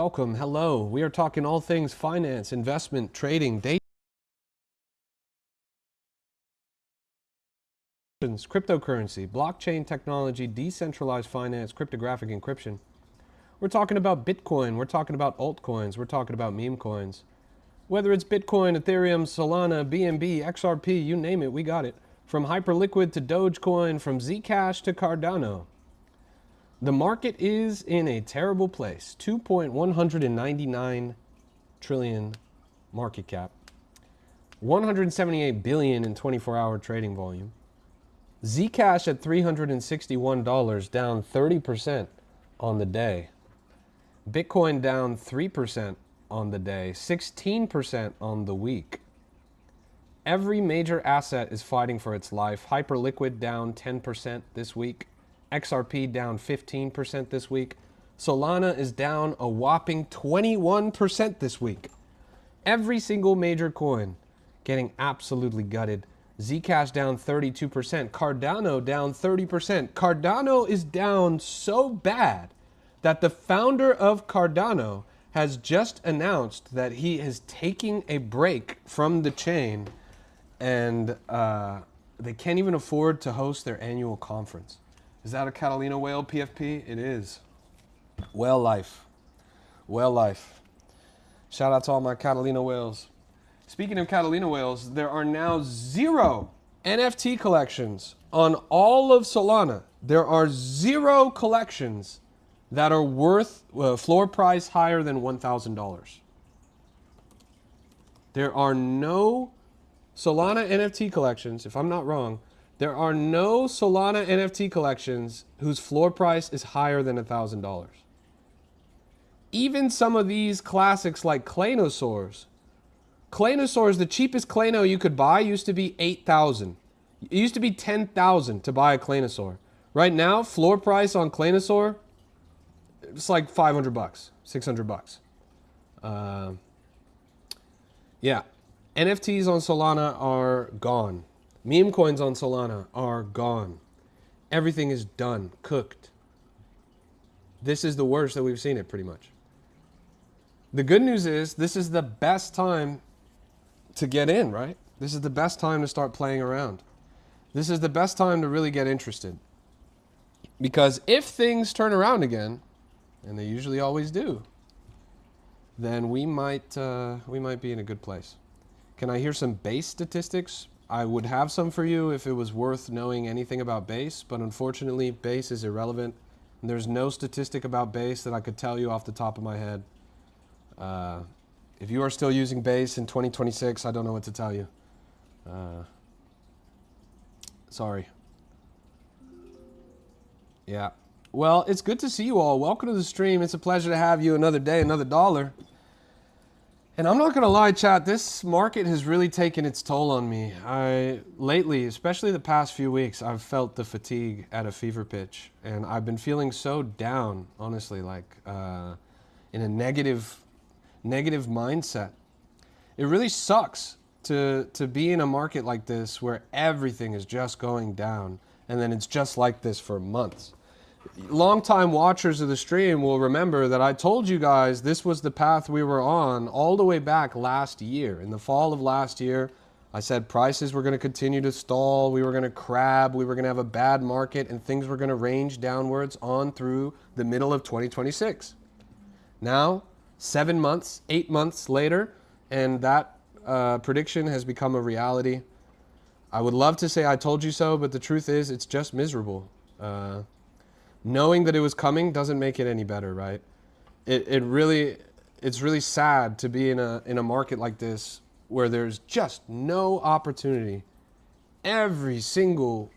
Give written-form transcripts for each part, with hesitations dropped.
welcome, hello. We are talking all things finance, investment, trading, data, cryptocurrency, blockchain technology, decentralized finance, cryptographic encryption. We're talking about Bitcoin, we're talking about altcoins, we're talking about meme coins. Whether it's Bitcoin, Ethereum, Solana, BNB, XRP, you name it, we got it. From Hyperliquid to Dogecoin, from Zcash to Cardano. The market is in a terrible place. 2.199 trillion market cap. 178 billion in 24-hour trading volume. Zcash at $361, down 30% on the day. Bitcoin down 3% on the day, 16% on the week. Every major asset is fighting for its life. Hyperliquid down 10% this week. XRP down 15% this week. Solana is down a whopping 21% this week. Every single major coin getting absolutely gutted. Zcash down 32%. Cardano down 30%. Cardano is down so bad that the founder of Cardano has just announced that he is taking a break from the chain, and they can't even afford to host their annual conference. Is that a Catalina whale, PFP? It is. Whale life. Whale life. Shout out to all my Catalina whales. Speaking of Catalina whales, there are now 0 NFT collections on all of Solana. There are 0 collections that are worth floor price higher than $1,000. There are no Solana NFT collections, if I'm not wrong, there are no Solana NFT collections whose floor price is higher than $1,000. Even some of these classics like Claynosaurs, the cheapest Clayno you could buy used to be $8,000. It used to be $10,000 to buy a Claynosaur. Right now, floor price on Claynosaur, it's like $500, $600. Yeah, NFTs on Solana are gone. Meme coins on Solana are gone. Everything is done, cooked. This is the worst that we've seen it, pretty much. The good news is this is the best time to get in, right? This is the best time to start playing around. This is the best time to really get interested. Because if things turn around again, and they usually always do, then we might be in a good place. Can I hear some base statistics? I would have some for you if it was worth knowing anything about base, but unfortunately base is irrelevant. And there's no statistic about base that I could tell you off the top of my head. If you are still using base in 2026, I don't know what to tell you. Sorry. Yeah. Well, it's good to see you all. Welcome to the stream. It's a pleasure to have you another day, another dollar. And I'm not going to lie, chat, this market has really taken its toll on me. Lately, especially the past few weeks, I've felt the fatigue at a fever pitch. And I've been feeling so down, honestly, like in a negative mindset. It really sucks to be in a market like this where everything is just going down. And then it's just like this for months. Longtime watchers of the stream will remember that I told you guys this was the path we were on all the way back last year. In the fall of last year, I said prices were going to continue to stall, we were going to crab, we were going to have a bad market, and things were going to range downwards on through the middle of 2026. Now, 7 months, 8 months later, and that prediction has become a reality. I would love to say I told you so, but the truth is it's just miserable. Knowing that it was coming doesn't make it any better, right? It's really sad to be in a market like this where there's just no opportunity every single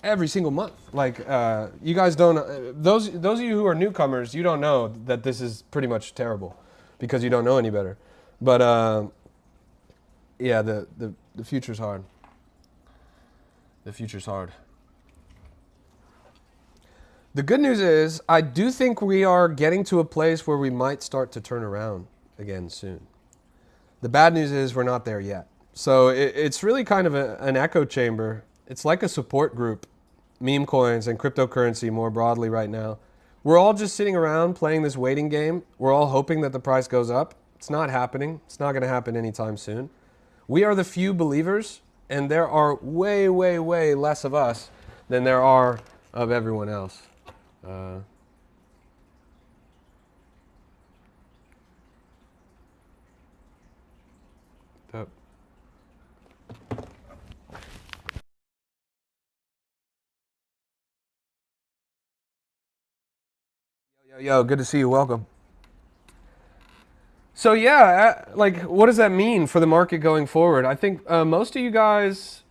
month. Like you guys don't, those of you who are newcomers, you don't know that this is pretty much terrible because you don't know any better. But yeah, the future's hard. The future's hard. The good news is, I do think we are getting to a place where we might start to turn around again soon. The bad news is we're not there yet. So it's really kind of an echo chamber. It's like a support group, meme coins and cryptocurrency more broadly right now, We're all just sitting around playing this waiting game. We're all hoping that the price goes up. It's not happening. It's not going to happen anytime soon. We are the few believers, and there are way, way, way less of us than there are of everyone else. Yo, good to see you. Welcome. So yeah, like, what does that mean for the market going forward? I think most of you guys,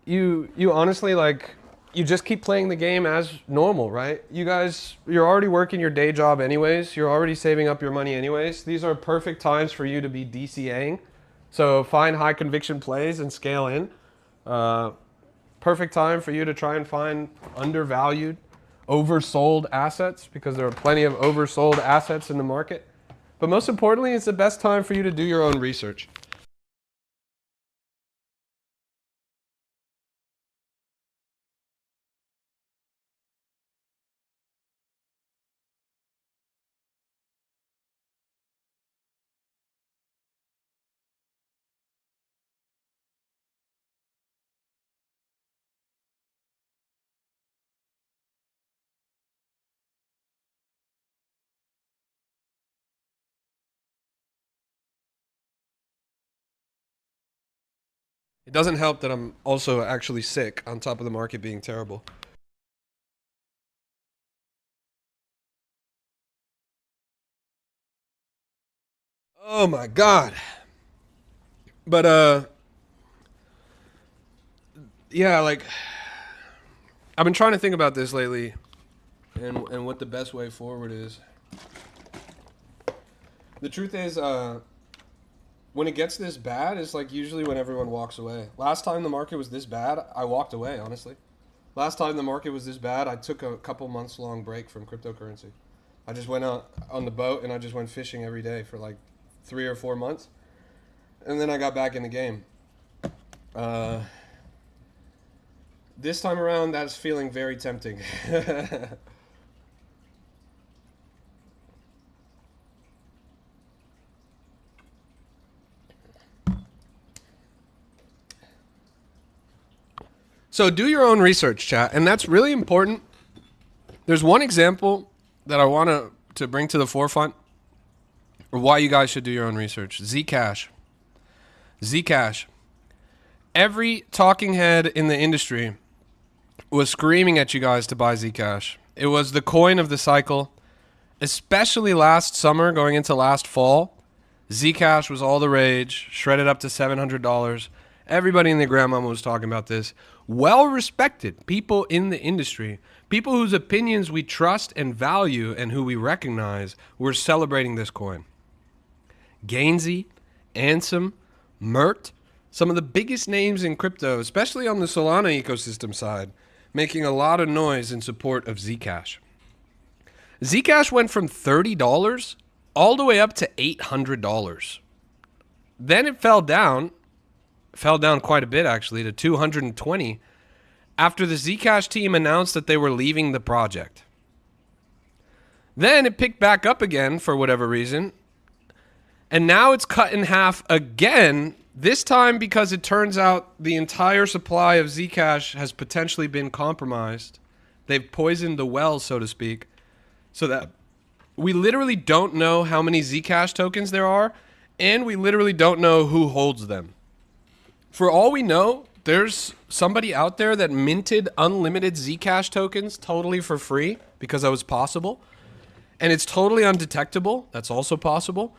you honestly, like, you just keep playing the game as normal, right? You guys, you're already working your day job anyways. You're already saving up your money anyways. These are perfect times for you to be DCAing. So find high conviction plays and scale in. Perfect time for you to try and find undervalued, oversold assets, because there are plenty of oversold assets in the market. But most importantly, it's the best time for you to do your own research. It doesn't help that I'm also actually sick on top of the market being terrible. Oh my God. But yeah, like, I've been trying to think about this lately, and what the best way forward is. The truth is, when it gets this bad, it's like usually when everyone walks away. Last time the market was this bad, I walked away, honestly. Last time the market was this bad, I took a couple months long break from cryptocurrency. I just went out on the boat and I just went fishing every day for like 3 or 4 months. And then I got back in the game. This time around, that's feeling very tempting. So do your own research, chat, and that's really important. There's one example that I want to bring to the forefront of why you guys should do your own research. Zcash. Zcash. Every talking head in the industry was screaming at you guys to buy Zcash. It was the coin of the cycle, especially last summer going into last fall. Zcash was all the rage, shredded up to $700. Everybody in the grandmama was talking about this. Well-respected people in the industry, people whose opinions we trust and value and who we recognize, were celebrating this coin. Gainsey, Ansem, Mert, some of the biggest names in crypto, especially on the Solana ecosystem side, making a lot of noise in support of Zcash. Zcash went from $30 all the way up to $800. Then it fell down quite a bit actually, to 220 after the Zcash team announced that they were leaving the project. Then it picked back up again for whatever reason, and now it's cut in half again, this time because it turns out the entire supply of Zcash has potentially been compromised. They've poisoned the well, so to speak, so that we literally don't know how many Zcash tokens there are, and we literally don't know who holds them. For all we know, there's somebody out there that minted unlimited Zcash tokens totally for free because that was possible. And it's totally undetectable. That's also possible.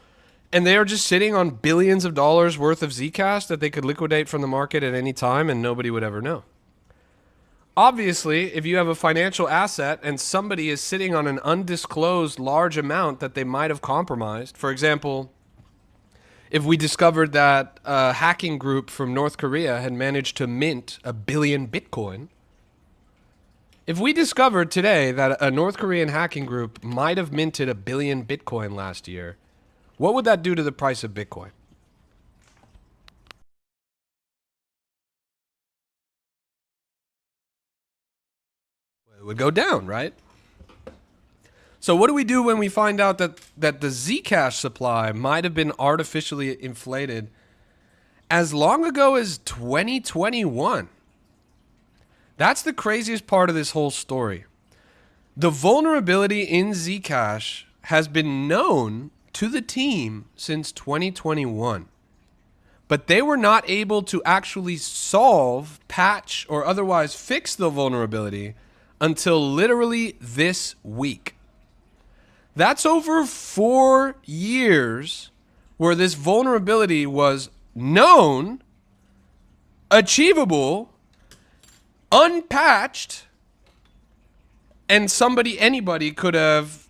And they are just sitting on billions of dollars worth of Zcash that they could liquidate from the market at any time and nobody would ever know. Obviously, if you have a financial asset and somebody is sitting on an undisclosed large amount that they might have compromised, for example, if we discovered that a hacking group from North Korea had managed to mint 1 billion Bitcoin, if we discovered today that a North Korean hacking group might have minted 1 billion Bitcoin last year, what would that do to the price of Bitcoin? It would go down, right? So what do we do when we find out that the Zcash supply might have been artificially inflated as long ago as 2021? That's the craziest part of this whole story. The vulnerability in Zcash has been known to the team since 2021. But they were not able to actually solve, patch, or otherwise fix the vulnerability until literally this week. That's over 4 years where this vulnerability was known, achievable, unpatched, and anybody could have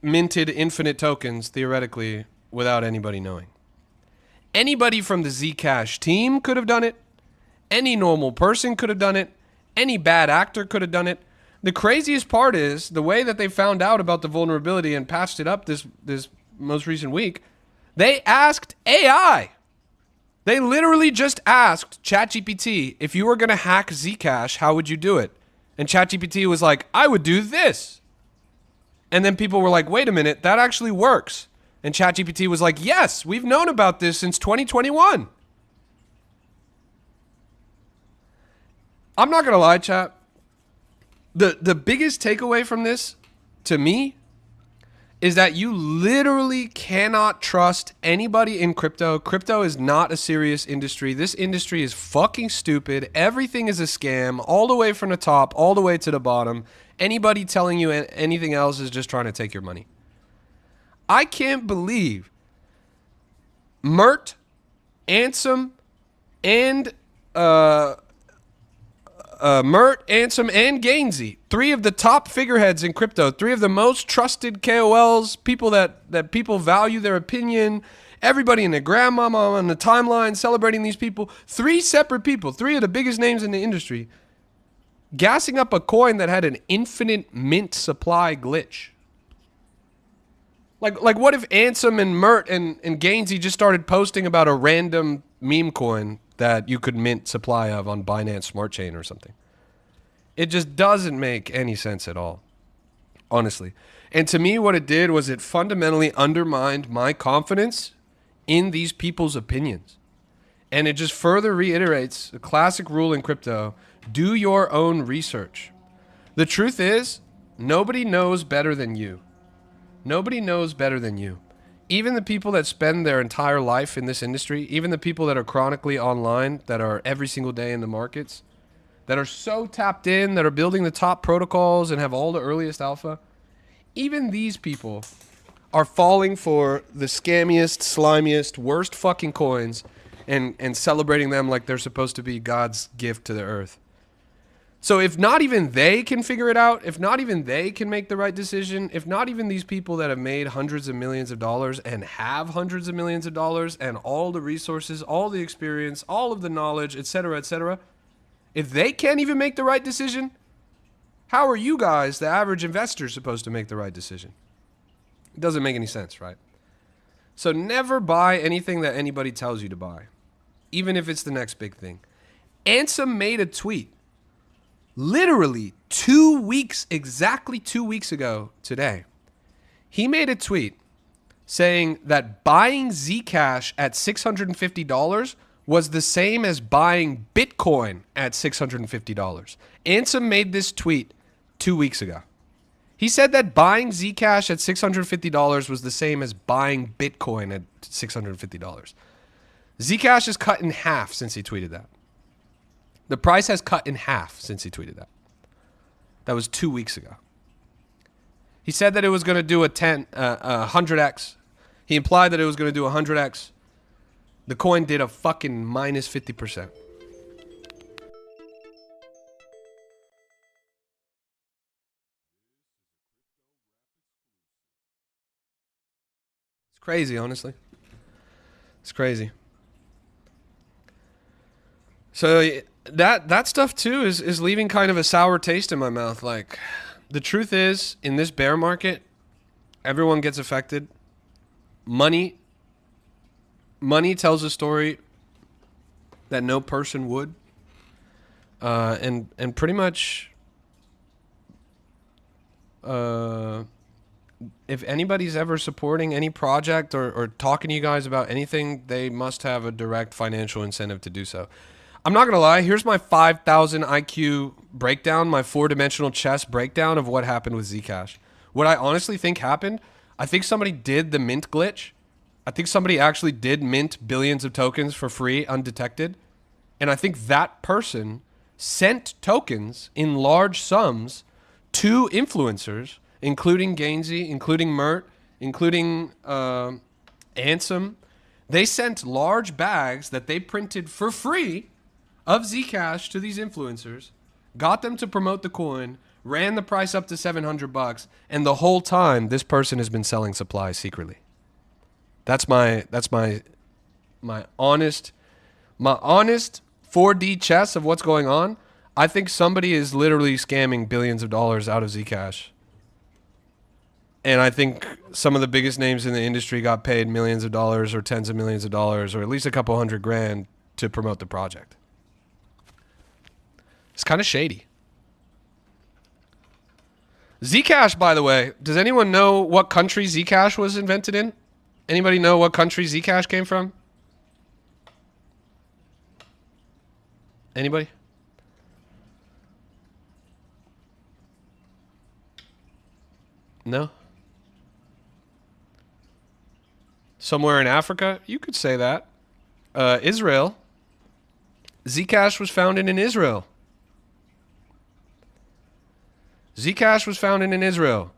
minted infinite tokens, theoretically, without anybody knowing. Anybody from the Zcash team could have done it. Any normal person could have done it. Any bad actor could have done it. The craziest part is the way that they found out about the vulnerability and patched it up this most recent week. They asked AI. They literally just asked ChatGPT, if you were going to hack Zcash, how would you do it? And ChatGPT was like, I would do this. And then people were like, wait a minute, that actually works. And ChatGPT was like, yes, we've known about this since 2021. I'm not going to lie, chat. The biggest takeaway from this, to me, is that you literally cannot trust anybody in crypto. Crypto is not a serious industry. This industry is fucking stupid. Everything is a scam, all the way from the top, all the way to the bottom. Anybody telling you anything else is just trying to take your money. I can't believe Mert, Ansem, and Gainsey, 3 of the top figureheads in crypto, 3 of the most trusted KOLs, people that people value their opinion, everybody and their grandmama on the timeline celebrating these people, 3 separate people, 3 of the biggest names in the industry, gassing up a coin that had an infinite mint supply glitch. Like what if Ansem and Mert and Gainsey just started posting about a random meme coin that you could mint supply of on Binance Smart Chain or something? It just doesn't make any sense at all, honestly. And to me, what it did was it fundamentally undermined my confidence in these people's opinions. And it just further reiterates the classic rule in crypto: do your own research. The truth is, nobody knows better than you. Nobody knows better than you. Even the people that spend their entire life in this industry, even the people that are chronically online, that are every single day in the markets, that are so tapped in, that are building the top protocols and have all the earliest alpha, even these people are falling for the scammiest, slimiest, worst fucking coins and celebrating them like they're supposed to be God's gift to the earth. So if not even they can figure it out, if not even they can make the right decision, if not even these people that have made hundreds of millions of dollars and have hundreds of millions of dollars and all the resources, all the experience, all of the knowledge, etc., if they can't even make the right decision, how are you guys, the average investor, supposed to make the right decision? It doesn't make any sense, right? So never buy anything that anybody tells you to buy, even if it's the next big thing. Ansem made a tweet literally 2 weeks, exactly 2 weeks ago today. He made a tweet saying that buying Zcash at $650 was the same as buying Bitcoin at $650. Ansem made this tweet 2 weeks ago. He said that buying Zcash at $650 was the same as buying Bitcoin at $650. Zcash is cut in half since he tweeted that. The price has cut in half since he tweeted that. That was 2 weeks ago. He said that it was going to do a 100x. He implied that it was going to do 100x. The coin did a fucking minus 50%. It's crazy, honestly. It's crazy. So that stuff too is leaving kind of a sour taste in my mouth. Like, the truth is, in this bear market, everyone gets affected. Money tells a story that no person would. And pretty much if anybody's ever supporting any project or talking to you guys about anything, they must have a direct financial incentive to do so. I'm not going to lie. Here's my 5,000 IQ breakdown, my 4-dimensional chess breakdown of what happened with Zcash. What I honestly think happened, I think somebody did the mint glitch. I think somebody actually did mint billions of tokens for free, undetected. And I think that person sent tokens in large sums to influencers, including Gainsey, including Mert, including Ansem. They sent large bags that they printed for free of Zcash to these influencers, got them to promote the coin, ran the price up to $700, and the whole time this person has been selling supplies secretly. That's my honest 4D chess of what's going on. I think somebody is literally scamming billions of dollars out of Zcash. And I think some of the biggest names in the industry got paid millions of dollars or tens of millions of dollars or at least a couple $100,000 to promote the project. It's kind of shady. Zcash, by the way, does anyone know what country Zcash was invented in? Anybody know what country Zcash came from? Anybody? No? Somewhere in Africa? You could say that. Israel. Zcash was founded in Israel. Zcash was founded in Israel.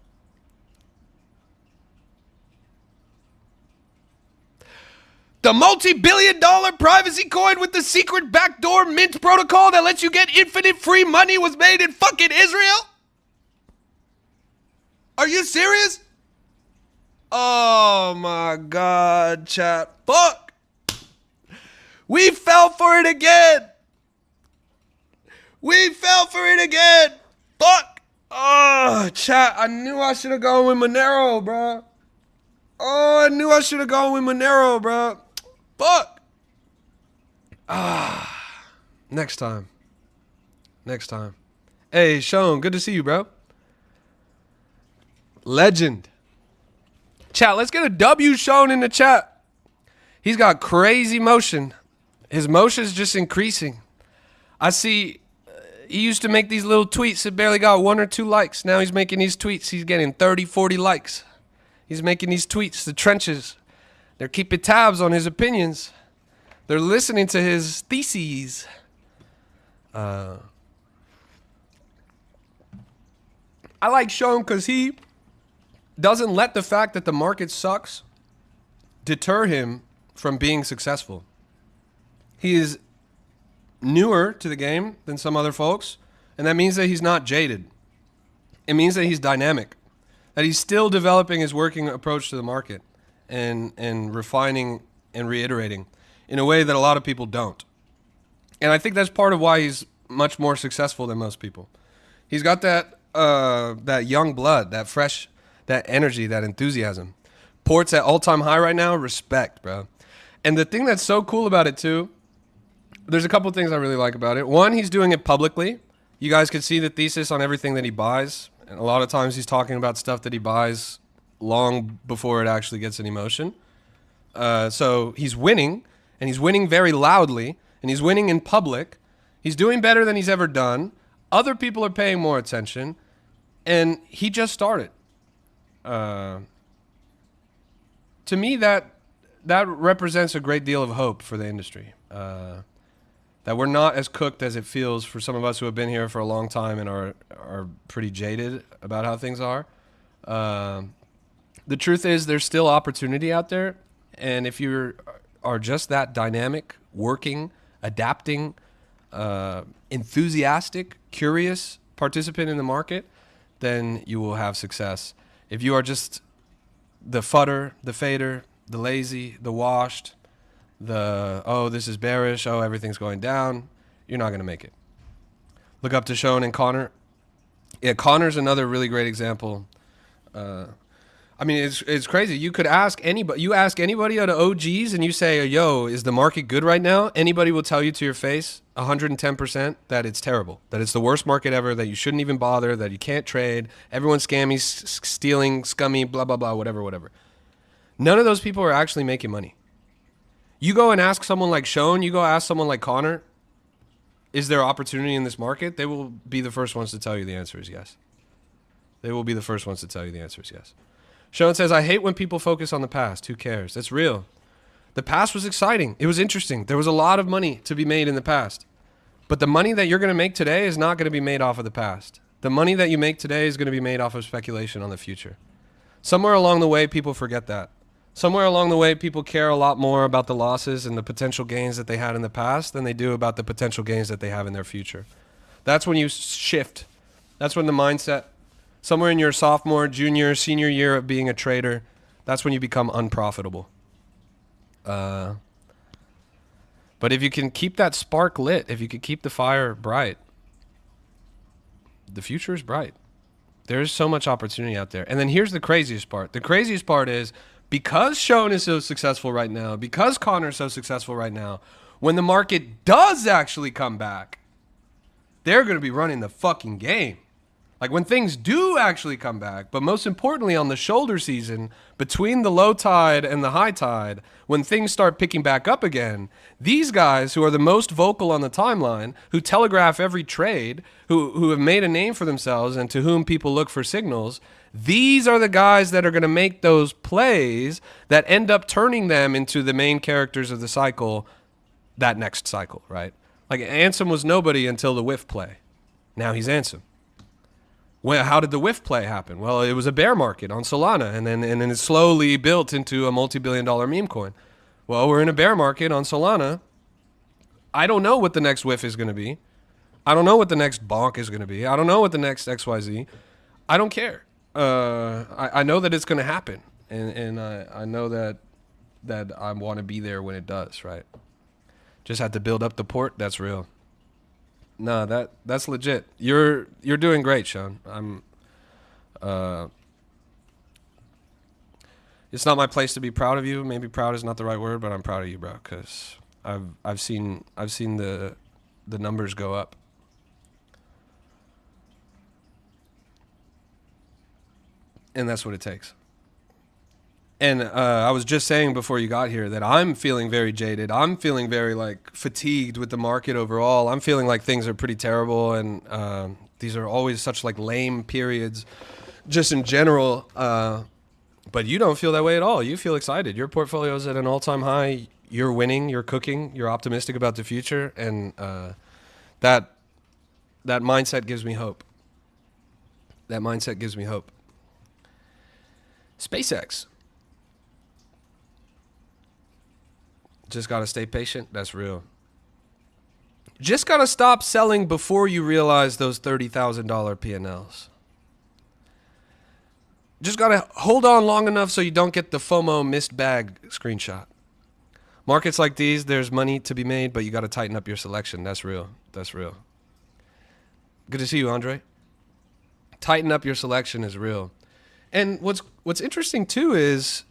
The multi-billion-dollar privacy coin with the secret backdoor mint protocol that lets you get infinite free money was made in fucking Israel? Are you serious? Oh my God, chat. Fuck. We fell for it again. We fell for it again. Fuck. Oh, chat. I knew I should have gone with Monero, bro. Oh, I knew I should have gone with Monero, bro. Fuck. Next time. Next time. Hey, Sean, good to see you, bro. Legend. Chat, let's get a W shown in the chat. He's got crazy motion. His motion is just increasing. I see he used to make these little tweets that barely got 1 or 2 likes. Now he's making these tweets. He's getting 30, 40 likes. He's making these tweets. The trenches. They're keeping tabs on his opinions. They're listening to his theses. I like Sean because he doesn't let the fact that the market sucks deter him from being successful. He is newer to the game than some other folks, and that means that he's not jaded. It means that he's dynamic, that he's still developing his working approach to the market and refining and reiterating in a way that a lot of people don't. And I think that's part of why he's much more successful than most people. He's got that young blood, that fresh, that energy, that enthusiasm. Port's at all-time high right now. Respect, bro. And the thing that's so cool about it, too, there's a couple things I really like about it. One, he's doing it publicly. You guys can see the thesis on everything that he buys. And a lot of times he's talking about stuff that he buys long before it actually gets any motion. So he's winning, and he's winning very loudly, and he's winning in public. He's doing better than he's ever done. Other people are paying more attention, and he just started. To me, that represents a great deal of hope for the industry. That we're not as cooked as it feels for some of us who have been here for a long time and are pretty jaded about how things are. The truth is there's still opportunity out there, and if you are just that dynamic, working, adapting, enthusiastic, curious participant in the market, then you will have success. If you are just the fudder, the fader, the lazy, the washed, oh, this is bearish, oh, everything's going down, you're not going to make it. Look up to Sean and Connor. Yeah, Connor's another really great example. I mean, it's crazy. You could ask anybody. You ask anybody out of OGs, and you say, "Yo, is the market good right now?" Anybody will tell you to your face, 110%, that it's terrible, that it's the worst market ever, that you shouldn't even bother, that you can't trade, everyone's scammy, stealing, scummy, blah blah blah, whatever. None of those people are actually making money. You go and ask someone like Sean. You go ask someone like Connor. Is there opportunity in this market? They will be the first ones to tell you the answer is yes. They will be the first ones to tell you the answer is yes. Sean says, I hate when people focus on the past. Who cares? It's real. The past was exciting. It was interesting. There was a lot of money to be made in the past. But the money that you're going to make today is not going to be made off of the past. The money that you make today is going to be made off of speculation on the future. Somewhere along the way, people forget that. Somewhere along the way, people care a lot more about the losses and the potential gains that they had in the past than they do about the potential gains that they have in their future. That's when you shift. That's when the mindset, somewhere in your sophomore, junior, senior year of being a trader, that's when you become unprofitable. But if you can keep that spark lit, if you can keep the fire bright, the future is bright. There's so much opportunity out there. And then here's the craziest part. The craziest part is, because Sean is so successful right now, because Connor is so successful right now, when the market does actually come back, they're going to be running the fucking game. Like when things do actually come back, but most importantly on the shoulder season, between the low tide and the high tide, when things start picking back up again, these guys who are the most vocal on the timeline, who telegraph every trade, who have made a name for themselves and to whom people look for signals, these are the guys that are going to make those plays that end up turning them into the main characters of the cycle, that next cycle, right? Like Ansem was nobody until the whiff play. Now he's Ansem. Well, how did the whiff play happen? Well, it was a bear market on Solana, and then it slowly built into a multi-billion-dollar meme coin. Well, we're in a bear market on Solana. I don't know what the next whiff is going to be. I don't know what the next bonk is going to be. I don't know what the next XYZ. I don't care. I know that it's going to happen, and I know that I want to be there when it does, right? Just had to build up the port. That's real. No, that's legit. You're doing great, Sean. It's not my place to be proud of you. Maybe proud is not the right word, but I'm proud of you, bro, because I've seen the numbers go up. And that's what it takes. And I was just saying before you got here that I'm feeling very jaded. I'm feeling very fatigued with the market overall. I'm feeling like things are pretty terrible, and these are always such lame periods, just in general. But you don't feel that way at all. You feel excited. Your portfolio is at an all-time high. You're winning. You're cooking. You're optimistic about the future, and that mindset gives me hope. That mindset gives me hope. SpaceX. Just got to stay patient. That's real. Just got to stop selling before you realize those $30,000 P&Ls. Just got to hold on long enough so you don't get the FOMO missed bag screenshot. Markets like these, there's money to be made, but you got to tighten up your selection. That's real. That's real. Good to see you, Andre. Tighten up your selection is real. And what's interesting too is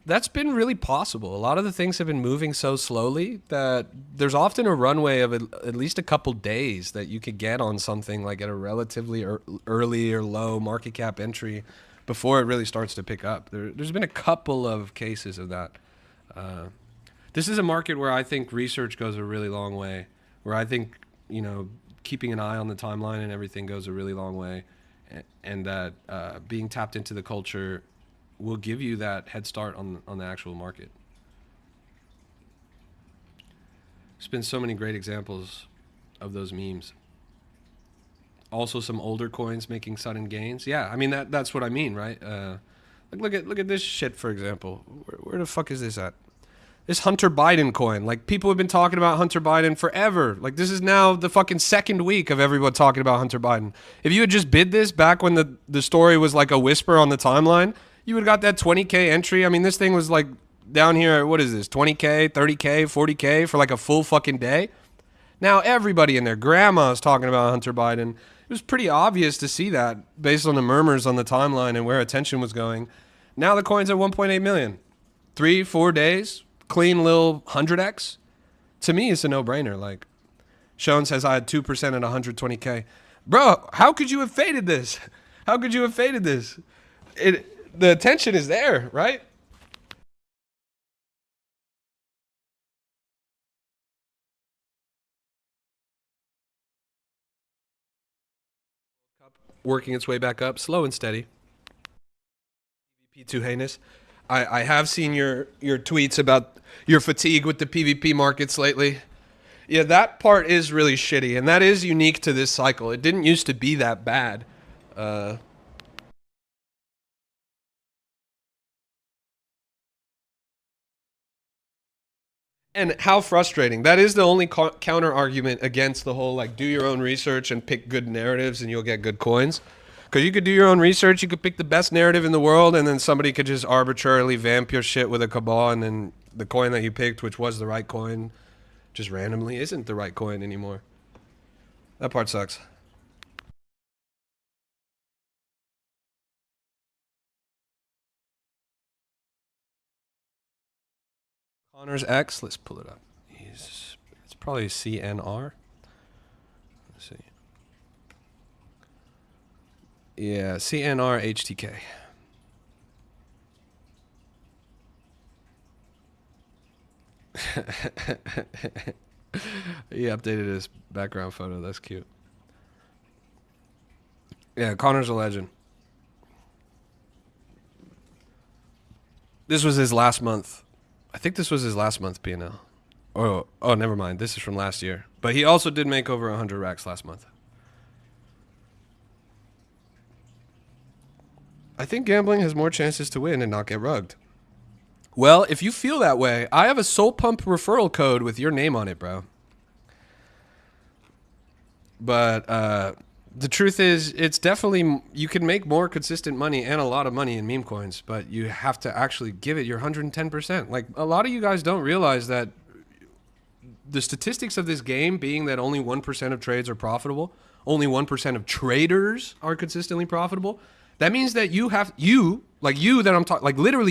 that's been really possible. A lot of the things have been moving so slowly that there's often a runway of at least a couple days that you could get on something at a relatively early or low market cap entry before it really starts to pick up. There's been a couple of cases of that. This is a market where I think research goes a really long way, where I think, keeping an eye on the timeline and everything goes a really long way, and that being tapped into the culture will give you that head start on the actual market. There's been so many great examples of those memes. Also some older coins making sudden gains. Yeah, I mean that's what I mean, right? Look at this shit, for example. Where the fuck is this at? This Hunter Biden coin. People have been talking about Hunter Biden forever. This is now the fucking second week of everyone talking about Hunter Biden. If you had just bid this back when the story was a whisper on the timeline, you would have got that 20K entry. I mean, this thing was down here, what is this, 20K, 30K, 40K for a full fucking day? Now everybody and their grandma is talking about Hunter Biden. was pretty obvious to see that based on the murmurs on the timeline and where attention was going. Now the coin's at 1.8 million. 3-4 days, clean little 100x. To me, it's a no-brainer. Like, Sean says I had 2% at 120K. Bro, how could you have faded this? How could you have faded this? The attention is there, right? Working its way back up, slow and steady. PvP too heinous. I have seen your tweets about your fatigue with the PvP markets lately. Yeah, that part is really shitty, and that is unique to this cycle. It didn't used to be that bad. And how frustrating. That is the only counter argument against the whole, like, do your own research and pick good narratives and you'll get good coins. Because you could do your own research, you could pick the best narrative in the world, and then somebody could just arbitrarily vamp your shit with a cabal, and then the coin that you picked, which was the right coin, just randomly isn't the right coin anymore. That part sucks. Connor's X, let's pull it up. It's probably CNR. Let's see. Yeah, CNR HTK. He updated his background photo. That's cute. Yeah, Connor's a legend. This was his last month. I think this was his last month P&L. Oh, never mind. This is from last year. But he also did make over 100 racks last month. I think gambling has more chances to win and not get rugged. Well, if you feel that way, I have a Soul Pump referral code with your name on it, bro. But the truth is, it's definitely, you can make more consistent money and a lot of money in meme coins, but you have to actually give it your 110%. Like, a lot of you guys don't realize that the statistics of this game being that only 1% of trades are profitable, only 1% of traders are consistently profitable. That means that literally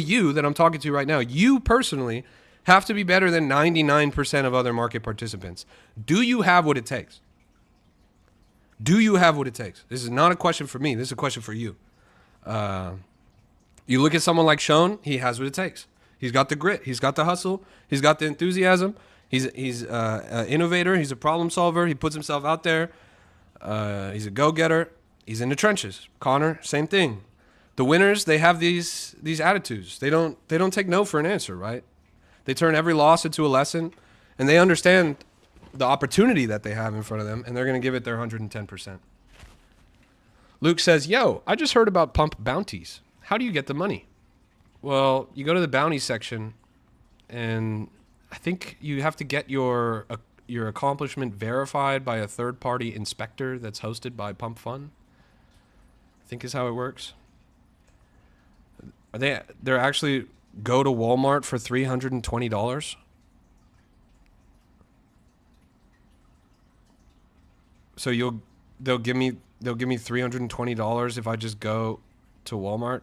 you that I'm talking to right now, you personally have to be better than 99% of other market participants. Do you have what it takes? Do you have what it takes? This is not a question for me. This is a question for you. You look at someone like Sean, he has what it takes. He's got the grit. He's got the hustle. He's got the enthusiasm. He's an innovator. He's a problem solver. He puts himself out there. He's a go-getter. He's in the trenches. Connor, same thing. The winners, they have these attitudes. They don't take no for an answer, right? They turn every loss into a lesson, and they understand the opportunity that they have in front of them, and they're going to give it their 110%. Luke says, yo, I just heard about pump bounties. How do you get the money? Well, you go to the bounty section, and I think you have to get your accomplishment verified by a third-party inspector that's hosted by Pump Fun. I think is how it works. They're actually go to Walmart for $320. So they'll give me $320 if I just go to Walmart.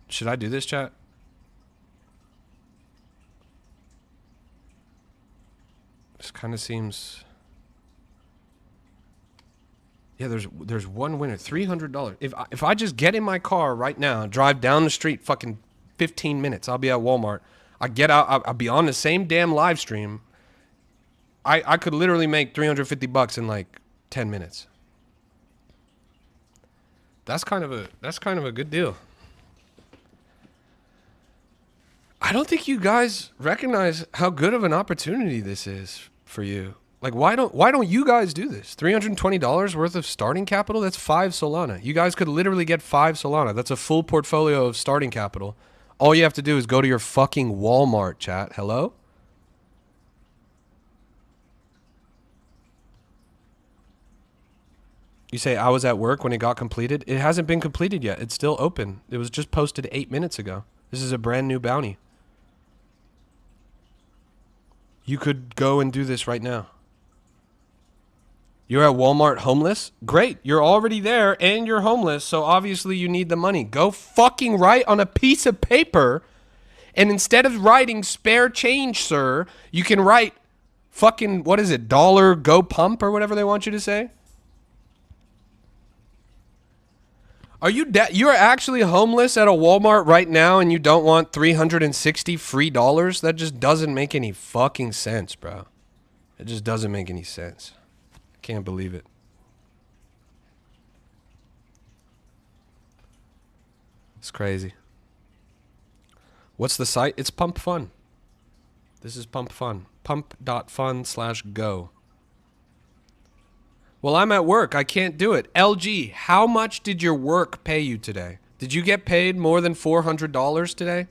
Should I do this, chat? This kind of seems. Yeah, there's one winner, $300. If I just get in my car right now, drive down the street, fucking 15 minutes, I'll be at Walmart. I get out, I'll be on the same damn live stream. I could literally make $350 in like 10 minutes. That's kind of a good deal. I don't think you guys recognize how good of an opportunity this is for you. Like, why don't you guys do this? $320 worth of starting capital? That's 5 Solana. You guys could literally get 5 Solana. That's a full portfolio of starting capital. All you have to do is go to your fucking Walmart, chat. Hello? You say, I was at work when it got completed? It hasn't been completed yet. It's still open. It was just posted 8 minutes ago. This is a brand new bounty. You could go and do this right now. You're at Walmart homeless? Great. You're already there and you're homeless, so obviously you need the money. Go fucking write on a piece of paper, and instead of writing spare change, sir, you can write fucking, what is it, dollar go pump or whatever they want you to say? Are you you're actually homeless at a Walmart right now and you don't want 360 free dollars? That just doesn't make any fucking sense, bro. It just doesn't make any sense. Can't believe it. It's crazy. What's the site? It's Pump Fun. This is Pump Fun. Pump.fun/go. Well, I'm at work. I can't do it. LG, how much did your work pay you today? Did you get paid more than $400 today?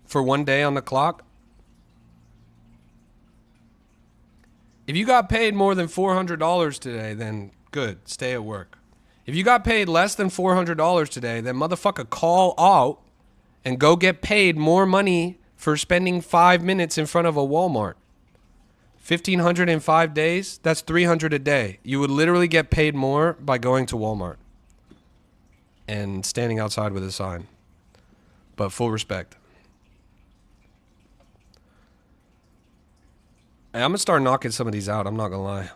For one day on the clock? If you got paid more than $400 today, then good, stay at work. If you got paid less than $400 today, then motherfucker call out and go get paid more money for spending 5 minutes in front of a Walmart. 1,500 in 5 days, that's 300 a day. You would literally get paid more by going to Walmart and standing outside with a sign. But full respect. Hey, I'm going to start knocking some of these out. I'm not going to lie.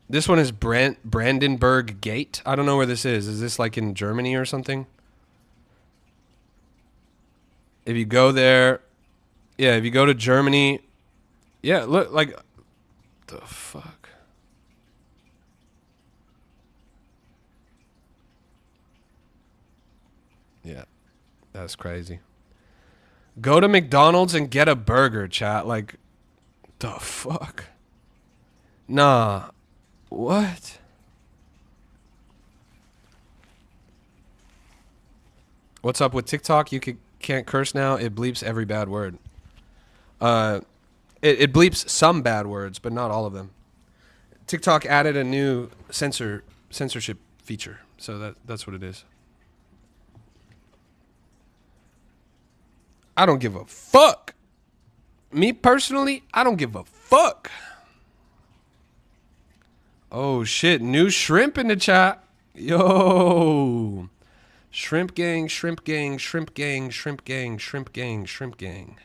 This one is Brandenburg Gate. I don't know where this is. Is this like in Germany or something? If you go there... Yeah, if you go to Germany... Yeah, look, like... The fuck? Yeah, that's crazy. Go to McDonald's and get a burger, chat. Like, the fuck? Nah. What? What's up with TikTok? You can't curse now. It bleeps every bad word. It bleeps some bad words, but not all of them. TikTok added a new censorship feature, so that's what it is. I don't give a fuck. Me personally, I don't give a fuck. Oh shit, new shrimp in the chat. Yo. Shrimp gang, shrimp gang, shrimp gang, shrimp gang, shrimp gang, shrimp gang.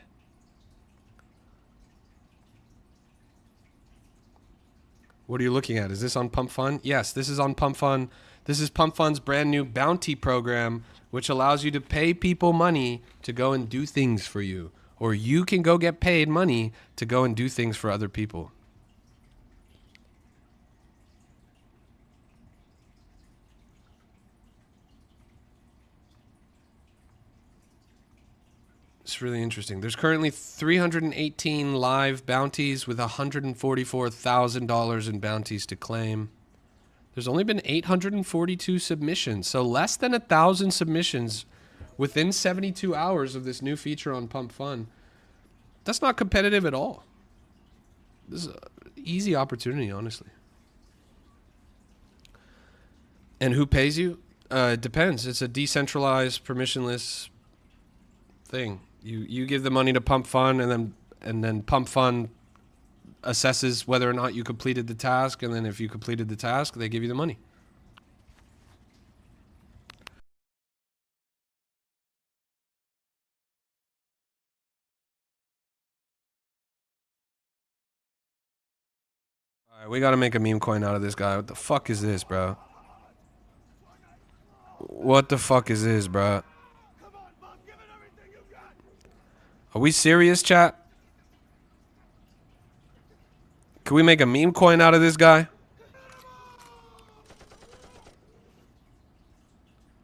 What are you looking at? Is this on Pump Fun? Yes, this is on Pump Fun. This is Pump Fun's brand new bounty program, which allows you to pay people money to go and do things for you. Or you can go get paid money to go and do things for other people. It's really interesting. There's currently 318 live bounties with $144,000 in bounties to claim. There's only been 842 submissions, so less than 1,000 submissions within 72 hours of this new feature on Pump Fun. That's not competitive at all. This is an easy opportunity, honestly. And who pays you? It depends. It's a decentralized, permissionless thing. You give the money to Pump Fun, and then Pump Fun assesses whether or not you completed the task, and then if you completed the task, they give you the money. All right, we got to make a meme coin out of this guy. What the fuck is this, bro? What the fuck is this, bro? Are we serious, chat? Can we make a meme coin out of this guy?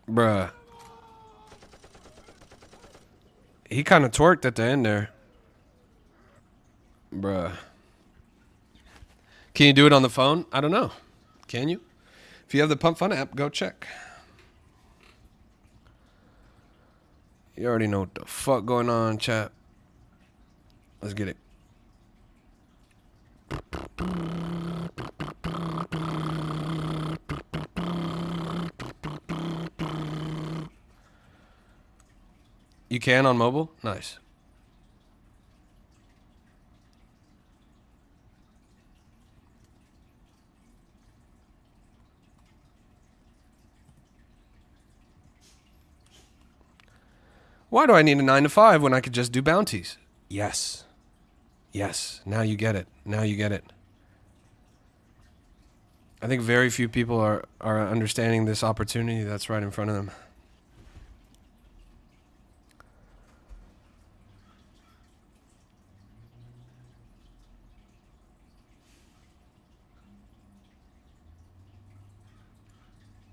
Bruh. He kind of twerked at the end there. Bruh. Can you do it on the phone? I don't know. Can you? If you have the Pump Fun app, go check. You already know what the fuck going on, chat. Let's get it. You can on mobile? Nice. Why do I need a 9 to 5 when I could just do bounties? Yes. Yes. Now you get it. Now you get it. I think very few people are understanding this opportunity that's right in front of them.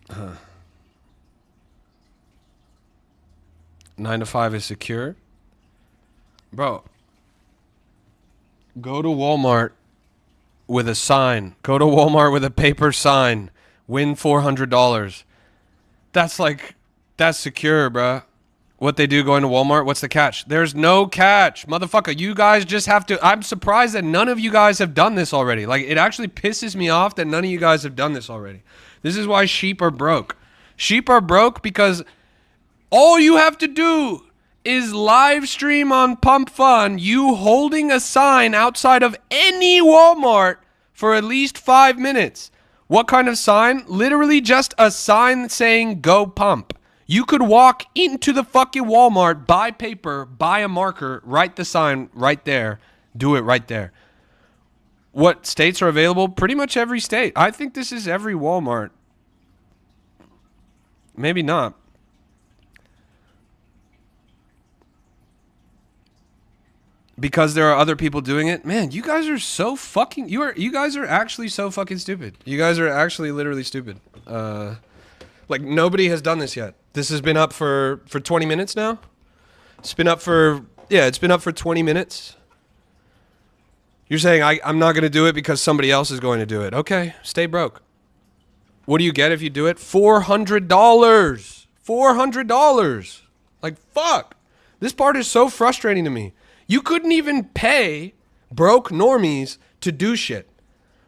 Huh. 9 to 5 is secure? Bro, go to Walmart with a sign. Go to Walmart with a paper sign. Win $400. That's secure, bruh. What they do going to Walmart, what's the catch? There's no catch, motherfucker. You guys just have to. I'm surprised that none of you guys have done this already. Like, it actually pisses me off that none of you guys have done this already. This is why sheep are broke. Sheep are broke because all you have to do is live stream on Pump Fun you holding a sign outside of any Walmart for at least 5 minutes. What kind of sign? Literally just a sign saying go pump. You could walk into the fucking Walmart, buy paper, buy a marker, write the sign right there, do it right there. What states are available? Pretty much every state. I think this is every Walmart. Maybe not. Because there are other people doing it. Man, you guys are so fucking... You guys are actually so fucking stupid. You guys are actually literally stupid. Like, nobody has done this yet. This has been up for 20 minutes now. It's been up for... Yeah, it's been up for 20 minutes. You're saying I'm not going to do it because somebody else is going to do it. Okay, stay broke. What do you get if you do it? $400. $400. Like, fuck. This part is so frustrating to me. You couldn't even pay broke normies to do shit.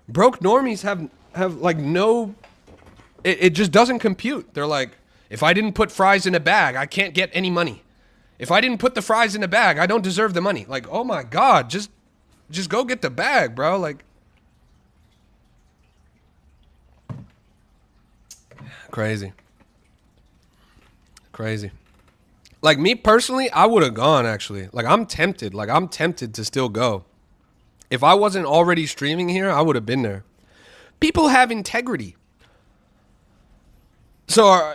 Broke normies have like no... It just doesn't compute. They're like, if I didn't put fries in a bag, I can't get any money. If I didn't put the fries in a bag, I don't deserve the money. Like, oh my God, just go get the bag, bro. Like, crazy. Crazy. Like, me personally, I would have gone, actually. Like, I'm tempted. Like, I'm tempted to still go. If I wasn't already streaming here, I would have been there. People have integrity. So,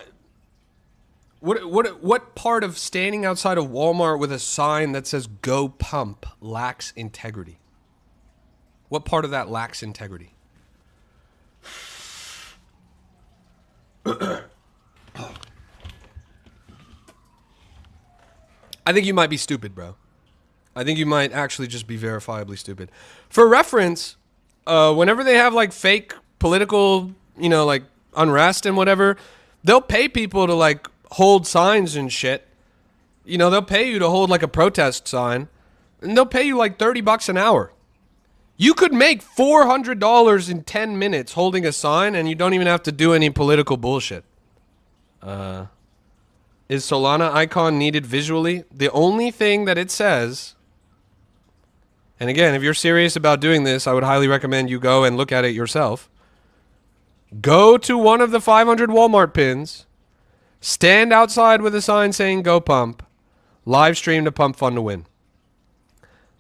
what part of standing outside of Walmart with a sign that says "Go Pump" lacks integrity? What part of that lacks integrity? I think you might be stupid, bro. I think you might actually just be verifiably stupid. For reference, whenever they have like fake political, like unrest and whatever, they'll pay people to like hold signs and shit. They'll pay you to hold like a protest sign, and they'll pay you like $30 an hour. You could make $400 in 10 minutes holding a sign, and you don't even have to do any political bullshit. Is Solana icon needed visually? The only thing that it says, and again, if you're serious about doing this, I would highly recommend you go and look at it yourself. Go to one of the 500 Walmart pins, stand outside with a sign saying "Go Pump," live stream to Pump Fun to win.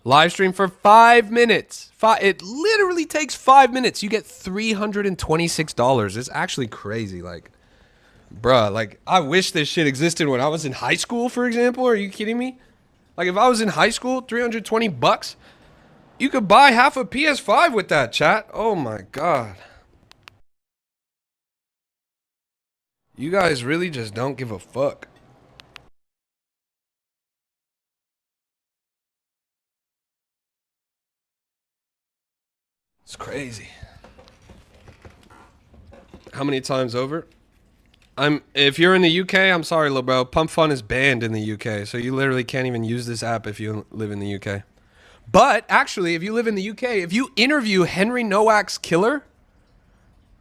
Live stream for 5 minutes. It literally takes 5 minutes. You get $326. It's actually crazy. Like, bruh, like, I wish this shit existed when I was in high school, for example. Are you kidding me? Like, if I was in high school, $320, you could buy half a PS5 with that, chat. Oh my God. You guys really just don't give a fuck. It's crazy. How many times over? If you're in the UK, I'm sorry, little bro. Pump Fun is banned in the UK, so you literally can't even use this app if you live in the UK. But actually, if you live in the UK, if you interview Henry Nowak's killer,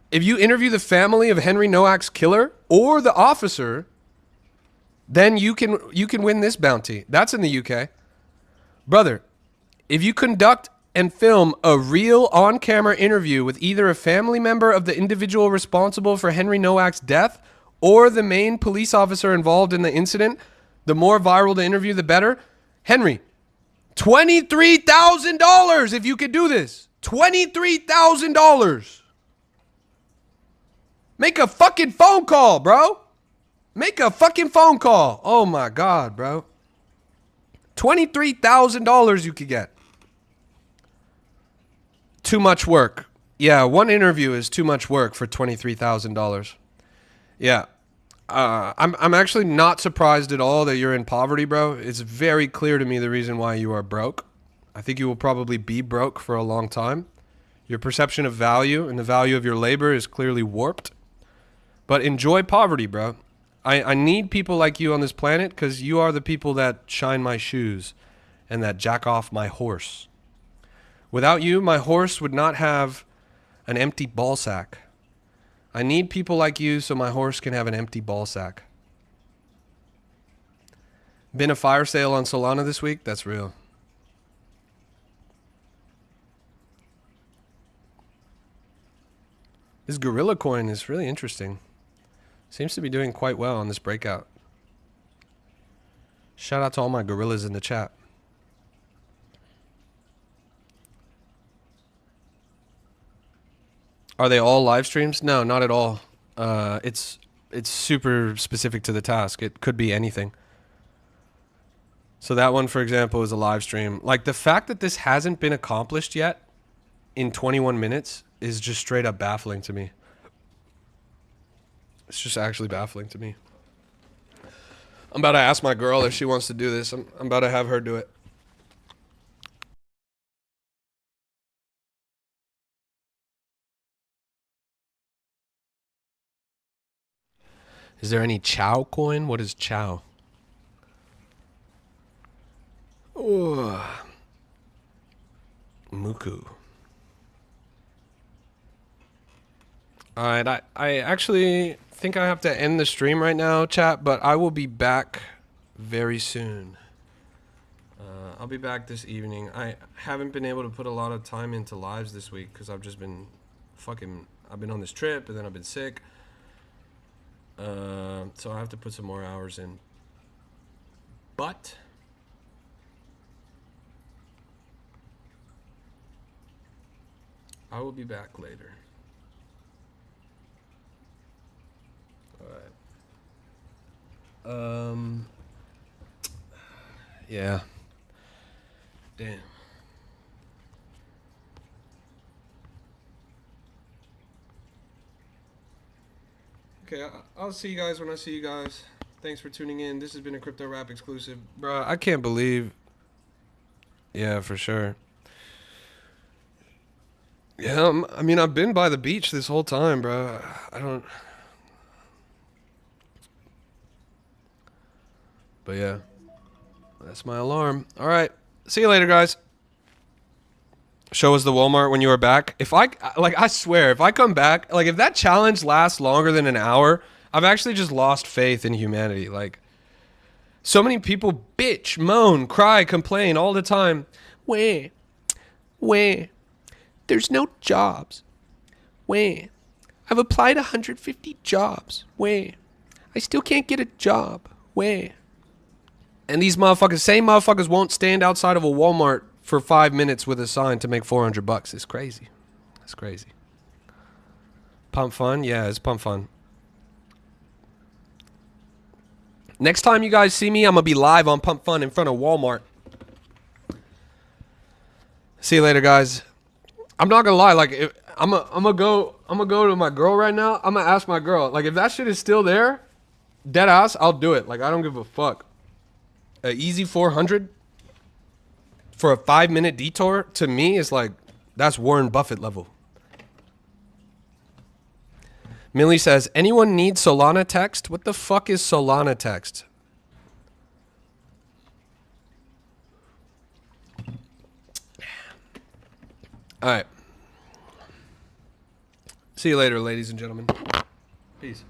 if you interview the family of Henry Nowak's killer or the officer, then you can win this bounty. That's in the UK. Brother, if you conduct and film a real on-camera interview with either a family member of the individual responsible for Henry Nowak's death or the main police officer involved in the incident, The more viral the interview, the better. Henry, $23,000 if you could do this. $23,000. Make a fucking phone call, bro. Make a fucking phone call. Oh my God, bro. $23,000 you could get. Too much work. Yeah, one interview is too much work for $23,000. Yeah. I'm actually not surprised at all that you're in poverty, bro. It's very clear to me the reason why you are broke. I think you will probably be broke for a long time. Your perception of value and the value of your labor is clearly warped. But enjoy poverty, bro. I need people like you on this planet because you are the people that shine my shoes and that jack off my horse. Without you, my horse would not have an empty ball sack. I need people like you so my horse can have an empty ball sack. Been a fire sale on Solana this week? That's real. This gorilla coin is really interesting. Seems to be doing quite well on this breakout. Shout out to all my gorillas in the chat. Are they all live streams? No, not at all. It's super specific to the task. It could be anything. So that one, for example, is a live stream. Like the fact that this hasn't been accomplished yet in 21 minutes is just straight up baffling to me. It's just actually baffling to me. I'm about to ask my girl if she wants to do this. I'm about to have her do it. Is there any Chow coin? What is Chow? Ooh. Muku. Alright, I actually think I have to end the stream right now, chat, but I will be back very soon. I'll be back this evening. I haven't been able to put a lot of time into lives this week because I've just been I've been on this trip and then I've been sick. So I have to put some more hours in. But I will be back later. Alright. Yeah. Damn. Okay, I'll see you guys when I see you guys. Thanks for tuning in. This has been a Crypto Rap exclusive. Bro, I can't believe... Yeah, for sure. Yeah, I mean, I've been by the beach this whole time, bro. I don't... But yeah, that's my alarm. All right, see you later, guys. Show us the Walmart when you are back. If I swear, if I come back, like if that challenge lasts longer than an hour, I've actually just lost faith in humanity. Like, so many people bitch, moan, cry, complain all the time. Where? There's no jobs. Where? I've applied 150 jobs. Where? I still can't get a job. Where? And these motherfuckers, same motherfuckers won't stand outside of a Walmart for 5 minutes with a sign to make $400. It's crazy. It's crazy. Pump fun? Yeah, it's pump fun. Next time you guys see me, I'm going to be live on Pump Fun in front of Walmart. See you later, guys. I'm not going to lie. Like, if, I'm gonna go to my girl right now. I'm going to ask my girl. Like, if that shit is still there, dead ass, I'll do it. Like, I don't give a fuck. An easy 400 for a 5-minute detour to me is like, that's Warren Buffett level. Millie says, anyone need Solana text? What the fuck is Solana text? All right. See you later, ladies and gentlemen. Peace.